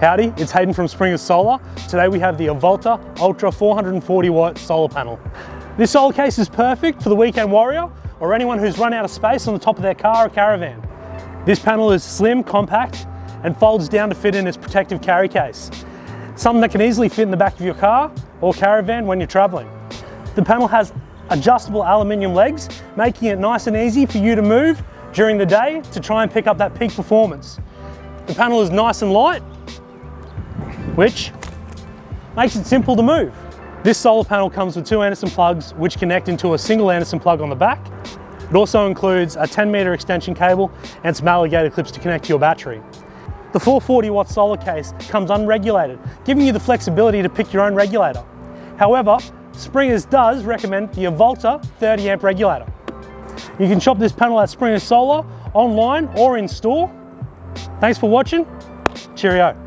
Howdy, it's Hayden from Springers Solar. Today we have the Alvolta Ultra 440 watt solar panel. This solar case is perfect for the weekend warrior or anyone who's run out of space on the top of their car or caravan. This panel is slim, compact, and folds down to fit in its protective carry case. Something that can easily fit in the back of your car or caravan when you're traveling. The panel has adjustable aluminium legs, making it nice and easy for you to move during the day to try and pick up that peak performance. The panel is nice and light, which makes it simple to move. This solar panel comes with 2 Anderson plugs which connect into a single Anderson plug on the back. It also includes a 10-meter extension cable and some alligator clips to connect to your battery. The 440 watt solar case comes unregulated, giving you the flexibility to pick your own regulator. However, Springers does recommend the Alvolta 30 amp regulator. You can shop this panel at Springers Solar, online or in store. Thanks for watching. Cheerio.